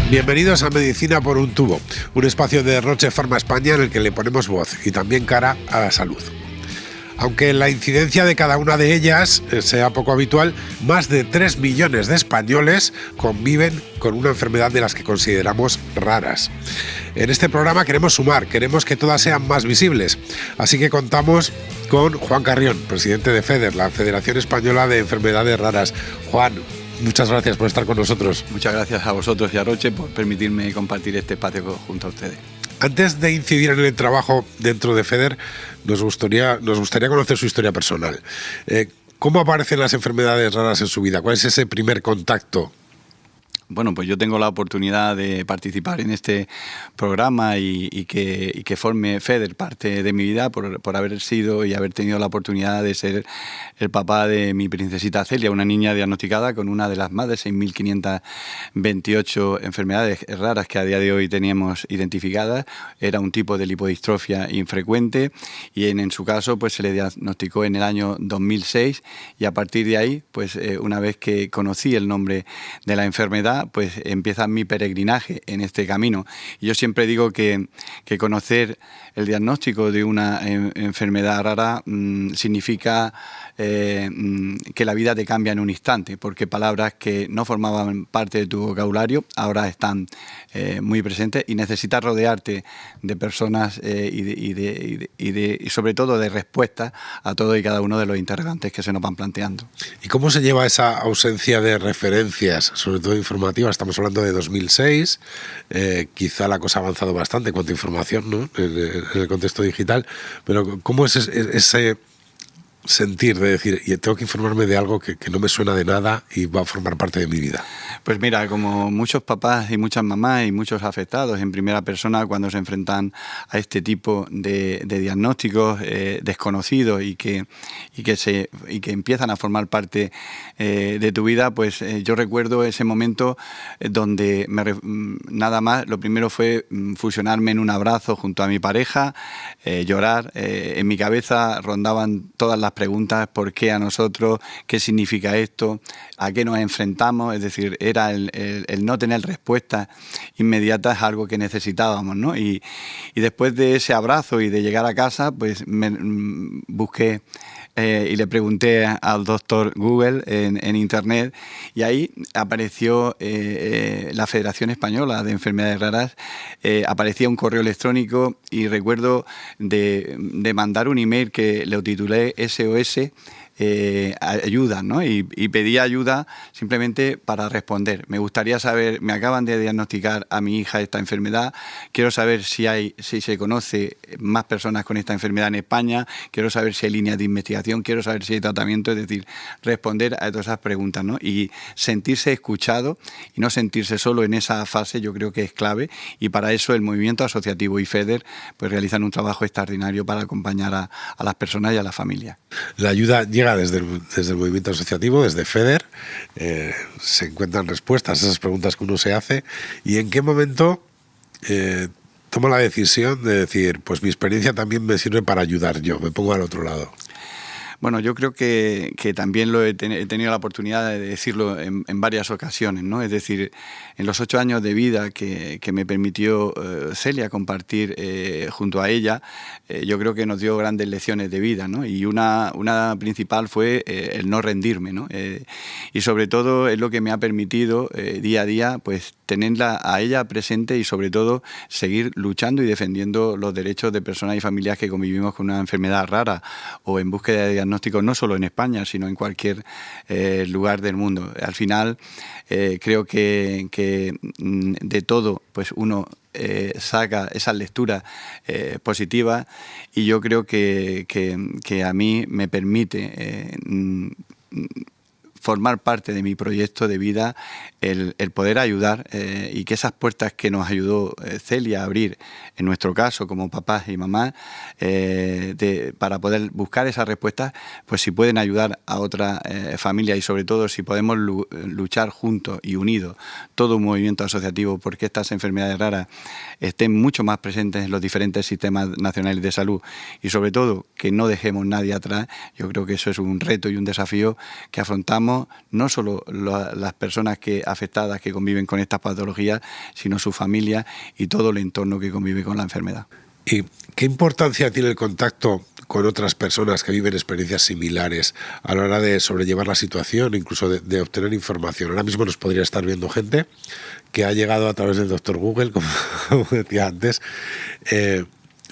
Bienvenidos a Medicina por un tubo, un espacio de Roche Pharma España en el que le ponemos voz y también cara a la salud. Aunque la incidencia de cada una de ellas sea poco habitual, más de 3 millones de españoles conviven con una enfermedad de las que consideramos raras. En este programa queremos sumar, queremos que todas sean más visibles, así que contamos con Juan Carrión, presidente de FEDER, la Federación Española de Enfermedades Raras. Juan, muchas gracias por estar con nosotros. Muchas gracias a vosotros y a Roche por permitirme compartir este espacio junto a ustedes. Antes de incidir en el trabajo dentro de FEDER, nos gustaría conocer su historia personal. ¿Cómo aparecen las enfermedades raras en su vida? ¿Cuál es ese primer contacto? Bueno, pues yo tengo la oportunidad de participar en este programa y que forme FEDER parte de mi vida por haber sido y haber tenido la oportunidad de ser el papá de mi princesita Celia, una niña diagnosticada con una de las más de 6.528 enfermedades raras que a día de hoy teníamos identificadas. Era un tipo de lipodistrofia infrecuente y en su caso pues se le diagnosticó en el año 2006 y a partir de ahí, pues una vez que conocí el nombre de la enfermedad, pues empieza mi peregrinaje en este camino. Y yo siempre digo que conocer el diagnóstico de una enfermedad rara significa que la vida te cambia en un instante, porque palabras que no formaban parte de tu vocabulario ahora están muy presentes y necesitas rodearte de personas y sobre todo de respuestas a todo y cada uno de los interrogantes que se nos van planteando. ¿Y cómo se lleva esa ausencia de referencias, sobre todo informativas? Estamos hablando de 2006, quizá la cosa ha avanzado bastante en cuanto a información, ¿no?, en el contexto digital, pero ¿cómo es ese sentir de decir, tengo que informarme de algo que no me suena de nada y va a formar parte de mi vida? Pues mira, como muchos papás y muchas mamás y muchos afectados en primera persona cuando se enfrentan a este tipo de diagnósticos desconocidos y que empiezan a formar parte de tu vida, pues yo recuerdo ese momento donde nada más, lo primero fue fusionarme en un abrazo junto a mi pareja, llorar. En mi cabeza rondaban todas las preguntas: ¿por qué a nosotros? ¿Qué significa esto? ¿A qué nos enfrentamos? Es decir, era el no tener respuestas inmediatas, algo que necesitábamos, ¿no? Y después de ese abrazo y de llegar a casa, pues me busqué y le pregunté al doctor Google en internet, y ahí apareció la Federación Española de Enfermedades Raras, aparecía un correo electrónico y recuerdo de mandar un email que le titulé SOS ayuda, ¿no? Y pedí ayuda simplemente para responder. Me gustaría saber, me acaban de diagnosticar a mi hija esta enfermedad, quiero saber si se conoce más personas con esta enfermedad en España, quiero saber si hay líneas de investigación, quiero saber si hay tratamiento, es decir, responder a todas esas preguntas, ¿no? Y sentirse escuchado y no sentirse solo en esa fase, yo creo que es clave, y para eso el movimiento asociativo y FEDER pues realizan un trabajo extraordinario para acompañar a las personas y a las familias. La ayuda llega desde el movimiento asociativo, desde FEDER, se encuentran respuestas a esas preguntas que uno se hace. ¿Y en qué momento toma la decisión de decir, pues mi experiencia también me sirve para ayudar yo, me pongo al otro lado? Bueno, yo creo que también he tenido la oportunidad de decirlo en varias ocasiones, ¿no? Es decir, en los 8 años de vida que me permitió Celia compartir junto a ella, yo creo que nos dio grandes lecciones de vida, ¿no? Y una principal fue el no rendirme, ¿no? Y sobre todo es lo que me ha permitido día a día pues tenerla a ella presente y sobre todo seguir luchando y defendiendo los derechos de personas y familias que convivimos con una enfermedad rara o en búsqueda de diagnósticos, no solo en España, sino en cualquier lugar del mundo. Al final creo que de todo pues uno saca esas lecturas positivas, y yo creo que a mí me permite formar parte de mi proyecto de vida el poder ayudar y que esas puertas que nos ayudó Celia a abrir, en nuestro caso como papás y mamás, para poder buscar esas respuestas, pues si pueden ayudar a otras familias y sobre todo si podemos luchar juntos y unidos, todo un movimiento asociativo, porque estas enfermedades raras estén mucho más presentes en los diferentes sistemas nacionales de salud y sobre todo que no dejemos nadie atrás. Yo creo que eso es un reto y un desafío que afrontamos no solo las personas que afectadas que conviven con estas patologías, sino su familia y todo el entorno que convive con la enfermedad. ¿Y qué importancia tiene el contacto con otras personas que viven experiencias similares a la hora de sobrellevar la situación, incluso de obtener información? Ahora mismo nos podría estar viendo gente que ha llegado a través del doctor Google, como decía antes,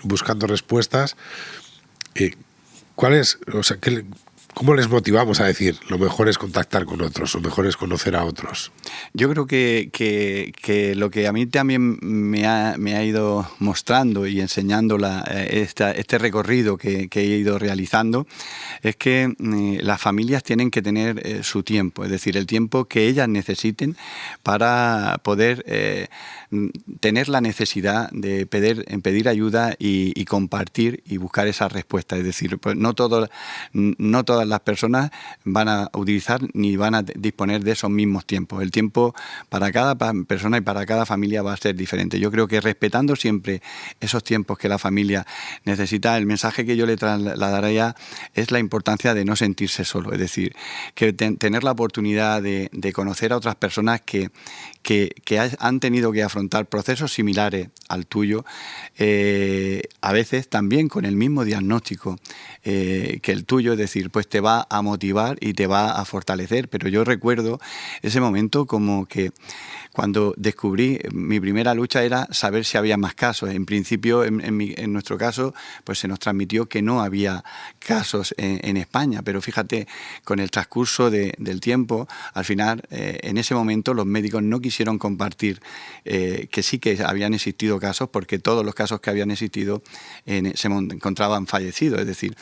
buscando respuestas. ¿Cómo les motivamos a decir lo mejor es contactar con otros, lo mejor es conocer a otros? Yo creo que lo que a mí también me ha ido mostrando y enseñando este recorrido que he ido realizando es que las familias tienen que tener su tiempo, es decir, el tiempo que ellas necesiten para poder tener la necesidad de pedir ayuda y compartir y buscar esa respuesta. Es decir, pues no todas las personas van a utilizar ni van a disponer de esos mismos tiempos. El tiempo para cada persona y para cada familia va a ser diferente. Yo creo que respetando siempre esos tiempos que la familia necesita, el mensaje que yo le trasladaría es la importancia de no sentirse solo. Es decir, que tener la oportunidad de conocer a otras personas que han tenido que afrontar procesos similares al tuyo, a veces también con el mismo diagnóstico que el tuyo, es decir, pues te va a motivar y te va a fortalecer. Pero yo recuerdo ese momento como que cuando descubrí, mi primera lucha era saber si había más casos. En principio, en nuestro caso, pues se nos transmitió que no había casos en España, pero fíjate, con el transcurso del tiempo, al final, en ese momento los médicos no quisieron compartir que sí que habían existido casos, porque todos los casos que habían existido se encontraban fallecidos. Es decir,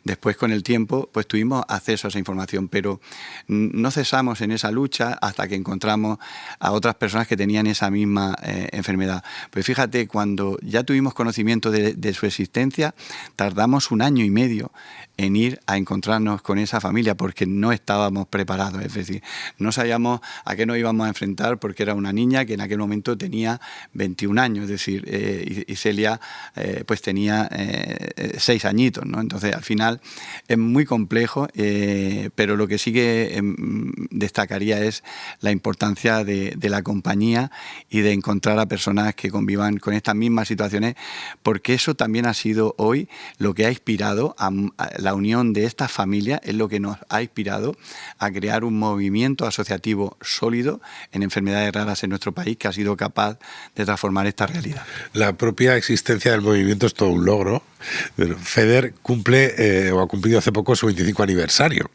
después con el tiempo pues tuvimos acceso a esa información, pero no cesamos en esa lucha hasta que encontramos a otras personas que tenían esa misma enfermedad. Pues fíjate, cuando ya tuvimos conocimiento de su existencia, tardamos 1 año y medio en ir a encontrarnos con esa familia porque no estábamos preparados, es decir, no sabíamos a qué nos íbamos a enfrentar porque era una niña que en aquel momento tenía 21 años, es decir, y Celia pues tenía 6 añitos, ¿no? Entonces al final es muy complejo, pero lo que sí que destacaría es la importancia de la compañía y de encontrar a personas que convivan con estas mismas situaciones, porque eso también ha sido hoy lo que ha inspirado a la unión de estas familias, es lo que nos ha inspirado a crear un movimiento asociativo sólido en enfermedades raras en nuestro país que ha sido capaz de transformar esta realidad. La propia existencia del movimiento es todo un logro. FEDER cumple o ha cumplido hace poco su 25 aniversario.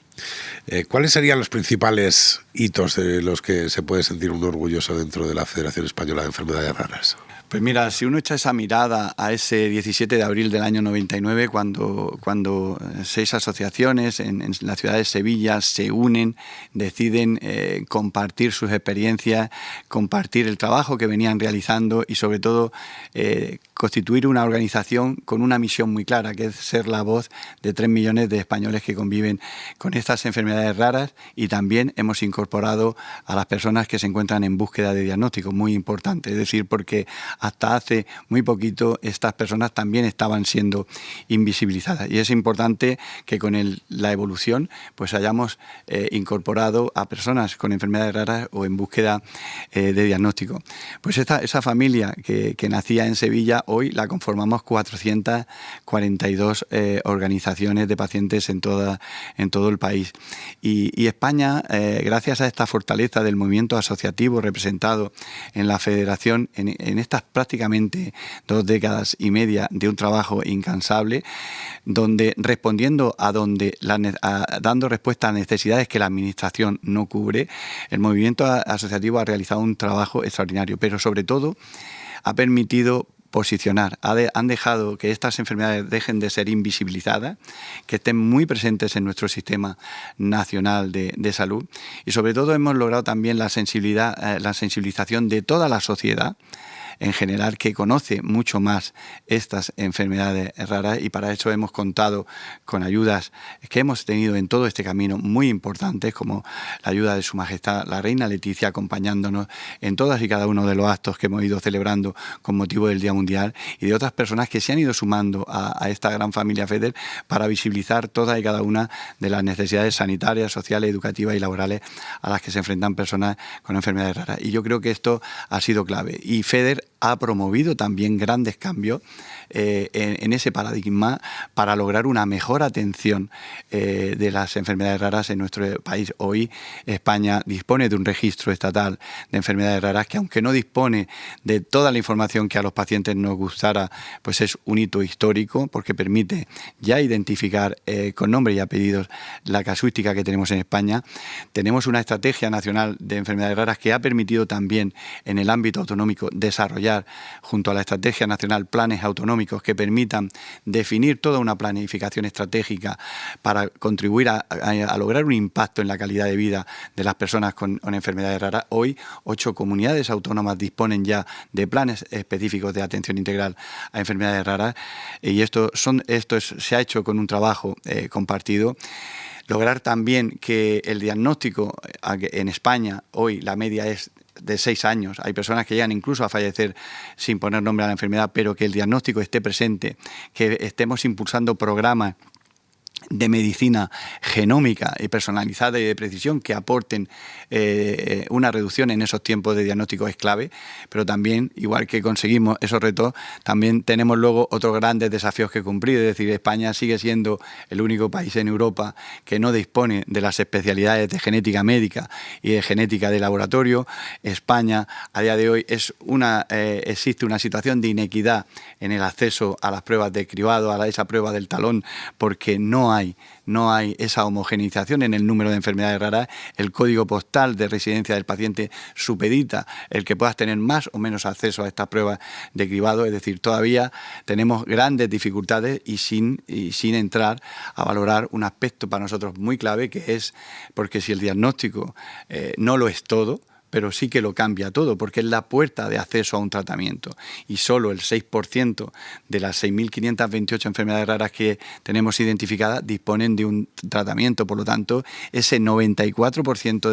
¿Cuáles serían los principales hitos de los que se puede sentir uno orgulloso dentro de la Federación Española de Enfermedades Raras? Pues mira, si uno echa esa mirada a ese 17 de abril del año 99, cuando 6 asociaciones en la ciudad de Sevilla se unen, deciden compartir sus experiencias, compartir el trabajo que venían realizando y sobre todo constituir una organización con una misión muy clara, que es ser la voz de 3 millones de españoles que conviven con estas enfermedades raras, y también hemos incorporado a las personas que se encuentran en búsqueda de diagnóstico, muy importante, es decir, porque hasta hace muy poquito estas personas también estaban siendo invisibilizadas y es importante que con la evolución pues hayamos incorporado a personas con enfermedades raras o en búsqueda de diagnóstico. Pues esa familia que nacía en Sevilla, hoy la conformamos 442 organizaciones de pacientes en todo el país. Y España, gracias a esta fortaleza del movimiento asociativo representado en la Federación, en estas prácticamente 2 décadas y media de un trabajo incansable, donde respondiendo dando respuesta a necesidades que la Administración no cubre, el movimiento asociativo ha realizado un trabajo extraordinario, pero sobre todo ha permitido posicionar, han dejado que estas enfermedades dejen de ser invisibilizadas, que estén muy presentes en nuestro sistema nacional de salud y sobre todo hemos logrado también la sensibilización de toda la sociedad en general que conoce mucho más estas enfermedades raras, y para eso hemos contado con ayudas que hemos tenido en todo este camino muy importantes, como la ayuda de Su Majestad la Reina Leticia, acompañándonos en todas y cada uno de los actos que hemos ido celebrando con motivo del Día Mundial, y de otras personas que se han ido sumando a esta gran familia FEDER para visibilizar todas y cada una de las necesidades sanitarias, sociales, educativas y laborales a las que se enfrentan personas con enfermedades raras. Y yo creo que esto ha sido clave. Y FEDER ha promovido también grandes cambios en ese paradigma para lograr una mejor atención de las enfermedades raras en nuestro país. Hoy España dispone de un registro estatal de enfermedades raras que, aunque no dispone de toda la información que a los pacientes nos gustara, pues es un hito histórico, porque permite ya identificar con nombre y apellidos la casuística que tenemos en España. Tenemos una estrategia nacional de enfermedades raras que ha permitido también en el ámbito autonómico desarrollar, junto a la estrategia nacional, planes autonómicos que permitan definir toda una planificación estratégica para contribuir a lograr un impacto en la calidad de vida de las personas con enfermedades raras. Hoy 8 comunidades autónomas disponen ya de planes específicos de atención integral a enfermedades raras, y esto se ha hecho con un trabajo compartido. Lograr también que el diagnóstico en España, hoy la media es de 6 años, hay personas que llegan incluso a fallecer sin poner nombre a la enfermedad, pero que el diagnóstico esté presente, que estemos impulsando programas de medicina genómica y personalizada y de precisión que aporten una reducción en esos tiempos de diagnóstico es clave. Pero también, igual que conseguimos esos retos, también tenemos luego otros grandes desafíos que cumplir. Es decir, España sigue siendo el único país en Europa que no dispone de las especialidades de genética médica y de genética de laboratorio. España, a día de hoy, existe una situación de inequidad en el acceso a las pruebas de cribado, a esa prueba del talón, porque no hay esa homogeneización en el número de enfermedades raras. El código postal de residencia del paciente supedita el que puedas tener más o menos acceso a estas pruebas de cribado. Es decir, todavía tenemos grandes dificultades y sin entrar a valorar un aspecto para nosotros muy clave, que es, porque si el diagnóstico no lo es todo, pero sí que lo cambia todo, porque es la puerta de acceso a un tratamiento, y solo el 6% de las 6.528 enfermedades raras que tenemos identificadas disponen de un tratamiento. Por lo tanto, ese 94%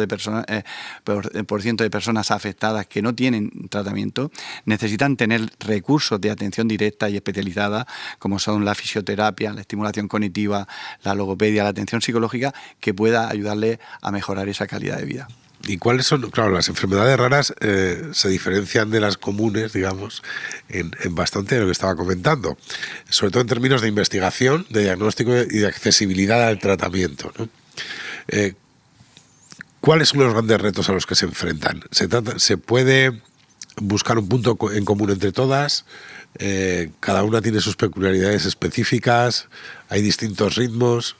de personas afectadas que no tienen tratamiento necesitan tener recursos de atención directa y especializada, como son la fisioterapia, la estimulación cognitiva, la logopedia, la atención psicológica, que pueda ayudarle a mejorar esa calidad de vida. ¿Y cuáles son? Claro, las enfermedades raras se diferencian de las comunes, digamos, en bastante de lo que estaba comentando, sobre todo en términos de investigación, de diagnóstico y de accesibilidad al tratamiento, ¿no? ¿Cuáles son los grandes retos a los que se enfrentan? ¿Se puede buscar un punto en común entre todas? ¿Cada una tiene sus peculiaridades específicas? ¿Hay distintos ritmos?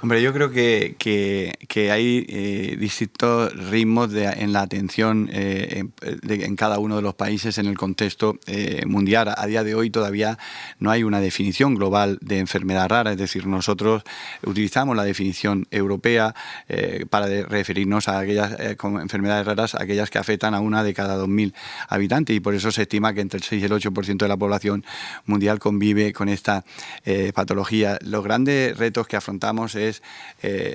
Hombre, yo creo que hay distintos ritmos en la atención en cada uno de los países en el contexto mundial. A día de hoy todavía no hay una definición global de enfermedad rara, es decir, nosotros utilizamos la definición europea para referirnos a aquellas enfermedades raras, aquellas que afectan a 1 de cada 2.000 habitantes, y por eso se estima que entre el 6 y el 8% de la población mundial convive con esta patología. Los grandes retos que afrontamos es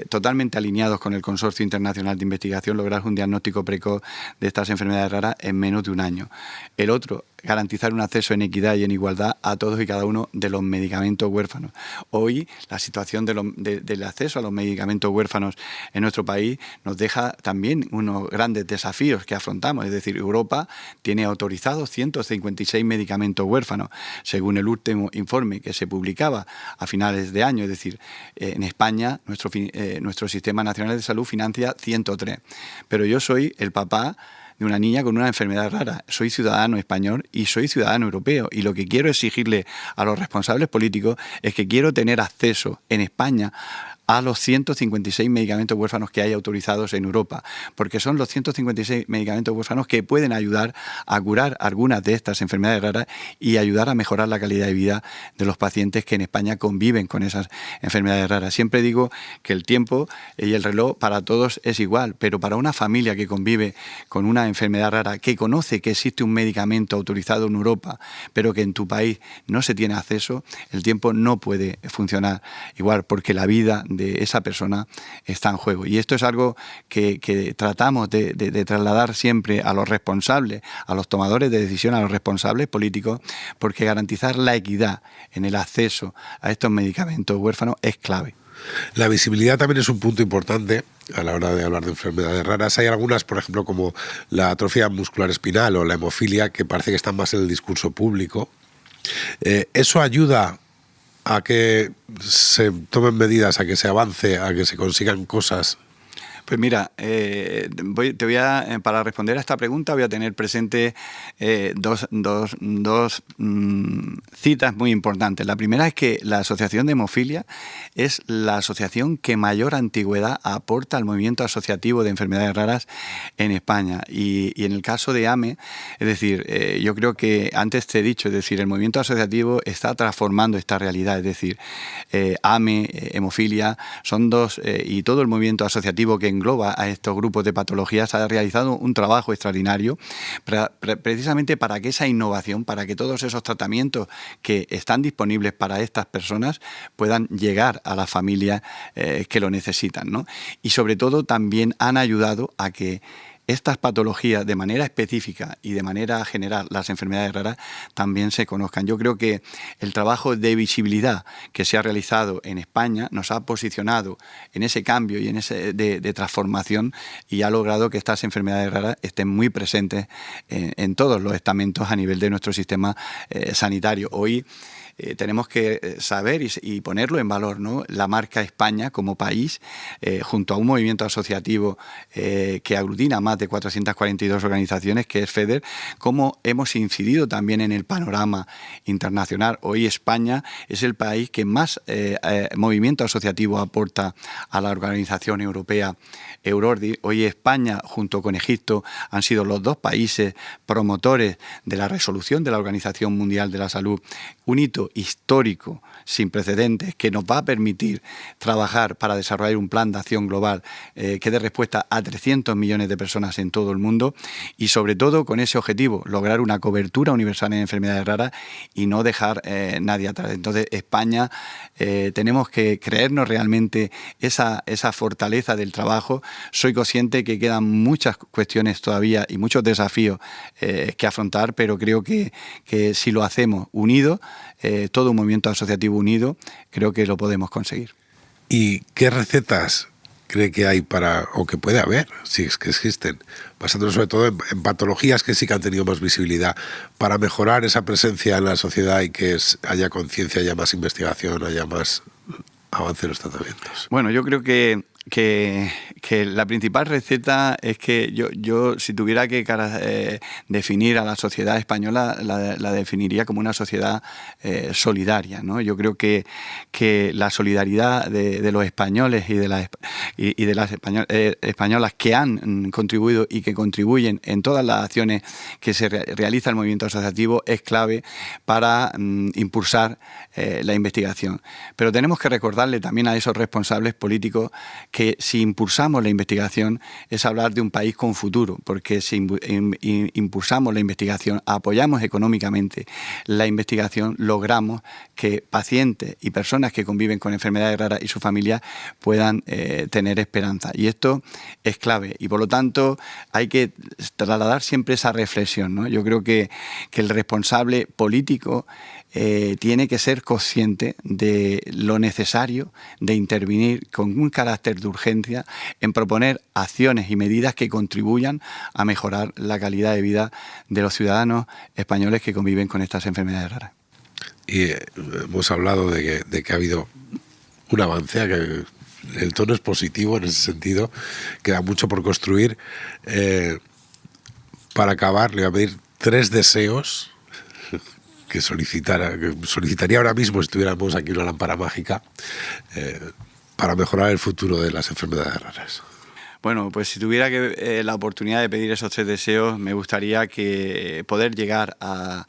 totalmente alineados con el Consorcio Internacional de Investigación, lograr un diagnóstico precoz de estas enfermedades raras en menos de un año. El otro, garantizar un acceso en equidad y en igualdad a todos y cada uno de los medicamentos huérfanos. Hoy la situación del acceso a los medicamentos huérfanos en nuestro país nos deja también unos grandes desafíos que afrontamos. Es decir, Europa tiene autorizados 156 medicamentos huérfanos, según el último informe que se publicaba a finales de año. Es decir, en España nuestro Sistema Nacional de Salud financia 103. Pero yo soy el papá de una niña con una enfermedad rara. Soy ciudadano español y soy ciudadano europeo, y lo que quiero exigirle a los responsables políticos es que quiero tener acceso en España a los 156 medicamentos huérfanos que hay autorizados en Europa, porque son los 156 medicamentos huérfanos que pueden ayudar a curar algunas de estas enfermedades raras y ayudar a mejorar la calidad de vida de los pacientes que en España conviven con esas enfermedades raras. Siempre digo que el tiempo y el reloj para todos es igual, pero para una familia que convive con una enfermedad rara, que conoce que existe un medicamento autorizado en Europa, pero que en tu país no se tiene acceso, el tiempo no puede funcionar igual, porque la vida de esa persona está en juego. Y esto es algo que tratamos de trasladar siempre a los responsables, a los tomadores de decisión, a los responsables políticos, porque garantizar la equidad en el acceso a estos medicamentos huérfanos es clave. La visibilidad también es un punto importante a la hora de hablar de enfermedades raras. Hay algunas, por ejemplo, como la atrofia muscular espinal o la hemofilia, que parece que están más en el discurso público. ¿Eso ayuda a que se tomen medidas, a que se avance, a que se consigan cosas? Pues mira, para responder a esta pregunta voy a tener presente dos citas muy importantes. La primera es que la Asociación de Hemofilia es la asociación que mayor antigüedad aporta al movimiento asociativo de enfermedades raras en España. Y en el caso de AME, es decir, yo creo que antes te he dicho, es decir, el movimiento asociativo está transformando esta realidad. Es decir, AME, hemofilia, son dos, y todo el movimiento asociativo que engloba a estos grupos de patologías ha realizado un trabajo extraordinario precisamente para que esa innovación, para que todos esos tratamientos que están disponibles para estas personas puedan llegar a las familias que lo necesitan, ¿no? Y sobre todo también han ayudado a que estas patologías de manera específica y de manera general, las enfermedades raras, también se conozcan. Yo creo que el trabajo de visibilidad que se ha realizado en España nos ha posicionado en ese cambio y en ese de transformación, y ha logrado que estas enfermedades raras estén muy presentes en todos los estamentos a nivel de nuestro sistema sanitario. Hoy tenemos que saber y ponerlo en valor, ¿no? La marca España como país, junto a un movimiento asociativo que aglutina más de 442 organizaciones, que es FEDER, cómo hemos incidido también en el panorama internacional. Hoy España es el país que más movimiento asociativo aporta a la organización europea Eurordi. Hoy España, junto con Egipto, han sido los dos países promotores de la resolución de la Organización Mundial de la Salud, un hito histórico sin precedentes que nos va a permitir trabajar para desarrollar un plan de acción global que dé respuesta a 300 millones de personas en todo el mundo, y sobre todo con ese objetivo, lograr una cobertura universal en enfermedades raras y no dejar nadie atrás. Entonces, España, tenemos que creernos realmente esa fortaleza del trabajo. Soy consciente que quedan muchas cuestiones todavía y muchos desafíos que afrontar, pero creo que si lo hacemos unidos, todo un movimiento asociativo unido, creo que lo podemos conseguir. ¿Y qué recetas cree que hay o que puede haber, si es que existen, basándonos sobre todo en patologías que sí que han tenido más visibilidad, para mejorar esa presencia en la sociedad y que haya conciencia, haya más investigación, haya más avance en los tratamientos? Bueno, yo creo que la principal receta es que yo si tuviera que definir a la sociedad española, la definiría como una sociedad solidaria, ¿no? Yo creo que la solidaridad de los españoles y de las españolas que han contribuido y que contribuyen en todas las acciones que se realiza el movimiento asociativo es clave para impulsar la investigación. Pero tenemos que recordarle también a esos responsables políticos que si impulsamos la investigación es hablar de un país con futuro, porque si impulsamos la investigación, apoyamos económicamente la investigación, logramos que pacientes y personas que conviven con enfermedades raras y sus familias puedan tener esperanza. Y esto es clave, y por lo tanto hay que trasladar siempre esa reflexión, ¿no? Yo creo que el responsable político tiene que ser consciente de lo necesario de intervenir con un carácter de urgencia en proponer acciones y medidas que contribuyan a mejorar la calidad de vida de los ciudadanos españoles que conviven con estas enfermedades raras. Y hemos hablado de que ha habido un avance, que el tono es positivo en ese sentido, queda mucho por construir. Para acabar, le voy a pedir 3 deseos que solicitaría ahora mismo si tuviéramos aquí una lámpara mágica. para mejorar el futuro de las enfermedades raras? Bueno, pues si tuviera la oportunidad de pedir esos 3 deseos, me gustaría poder llegar a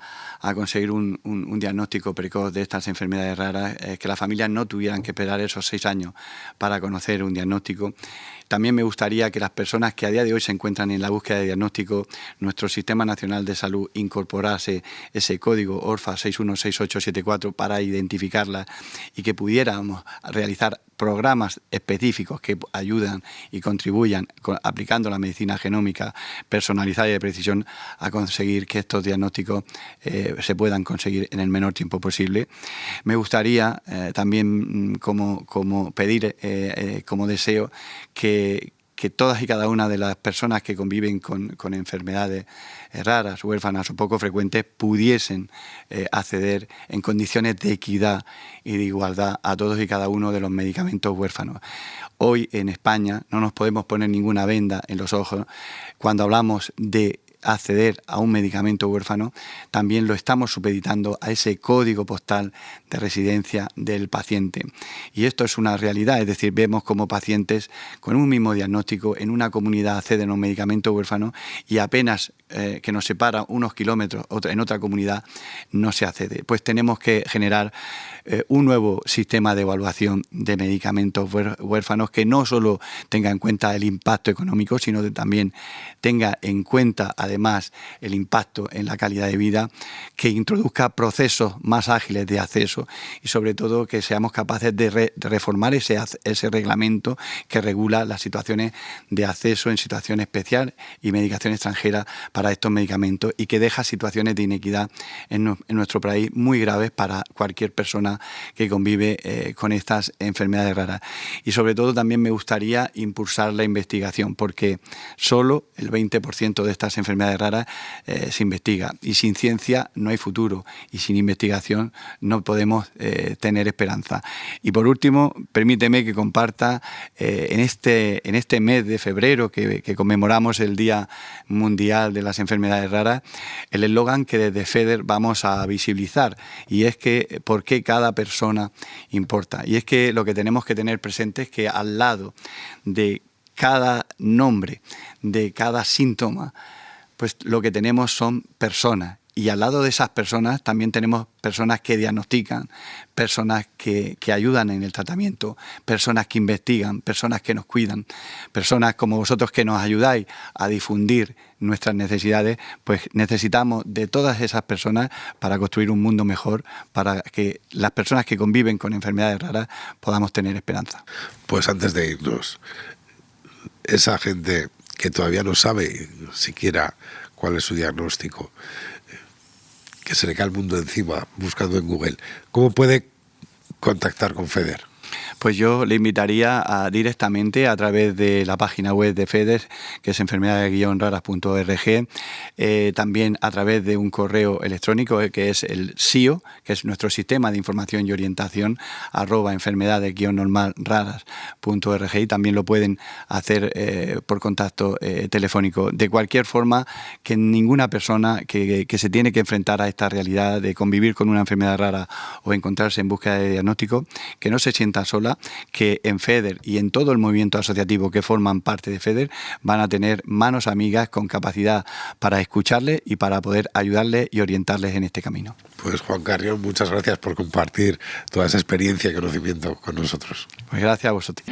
conseguir un diagnóstico precoz de estas enfermedades raras, que las familias no tuvieran que esperar esos 6 años para conocer un diagnóstico. También me gustaría que las personas que a día de hoy se encuentran en la búsqueda de diagnóstico, nuestro Sistema Nacional de Salud incorporase ese código ORFA 616874 para identificarlas y que pudiéramos realizar programas específicos que ayudan y contribuyan, aplicando la medicina genómica personalizada y de precisión, a conseguir que estos diagnósticos se puedan conseguir en el menor tiempo posible. Me gustaría también como pedir como deseo que todas y cada una de las personas que conviven con enfermedades raras, huérfanas o poco frecuentes pudiesen acceder en condiciones de equidad y de igualdad a todos y cada uno de los medicamentos huérfanos. Hoy en España no nos podemos poner ninguna venda en los ojos cuando hablamos de acceder a un medicamento huérfano. También lo estamos supeditando a ese código postal de residencia del paciente. Y esto es una realidad, es decir, vemos como pacientes con un mismo diagnóstico en una comunidad acceden a un medicamento huérfano y apenas que nos separa unos kilómetros en otra comunidad no se accede. Pues tenemos que generar un nuevo sistema de evaluación de medicamentos huérfanos que no solo tenga en cuenta el impacto económico, sino que también tenga en cuenta además el impacto en la calidad de vida, que introduzca procesos más ágiles de acceso y sobre todo que seamos capaces de reformar ese reglamento que regula las situaciones de acceso en situación especial y medicación extranjera para estos medicamentos y que deja situaciones de inequidad en nuestro país muy graves para cualquier persona que convive con estas enfermedades raras. Y sobre todo también me gustaría impulsar la investigación, porque solo el 20% de estas enfermedades raras se investiga, y sin ciencia no hay futuro, y sin investigación no podemos tener esperanza. Y por último, permíteme que comparta en este mes de febrero que conmemoramos el Día Mundial de las Enfermedades Raras, el eslogan que desde FEDER vamos a visibilizar, y es que ¿por qué cada persona importa? Y es que lo que tenemos que tener presente es que al lado de cada nombre, de cada síntoma, pues lo que tenemos son personas. Y al lado de esas personas también tenemos personas que diagnostican, personas que ayudan en el tratamiento, personas que investigan, personas que nos cuidan, personas como vosotros que nos ayudáis a difundir nuestras necesidades. Pues necesitamos de todas esas personas para construir un mundo mejor, para que las personas que conviven con enfermedades raras podamos tener esperanza. Pues antes de irnos, esa gente que todavía no sabe siquiera cuál es su diagnóstico, que se le cae el mundo encima buscando en Google, ¿cómo puede contactar con FEDER? Pues yo le invitaría directamente a través de la página web de FEDER, que es enfermedades-raras.org, también a través de un correo electrónico que es el SIO, que es nuestro sistema de información y orientación, @enfermedades-raras.org, y también lo pueden hacer por contacto telefónico. De cualquier forma, que ninguna persona que se tiene que enfrentar a esta realidad de convivir con una enfermedad rara o encontrarse en búsqueda de diagnóstico, que no se sienta sola, que en FEDER y en todo el movimiento asociativo que forman parte de FEDER van a tener manos amigas con capacidad para escucharles y para poder ayudarles y orientarles en este camino. Pues Juan Carrión, muchas gracias por compartir toda esa experiencia y conocimiento con nosotros. Pues gracias a vosotros.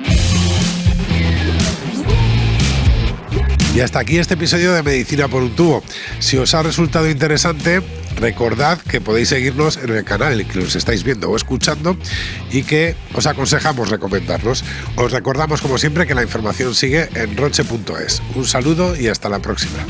Y hasta aquí este episodio de Medicina por un tubo. Si os ha resultado interesante, recordad que podéis seguirnos en el canal en el que os estáis viendo o escuchando y que os aconsejamos recomendarnos. Os recordamos, como siempre, que la información sigue en roche.es. Un saludo y hasta la próxima.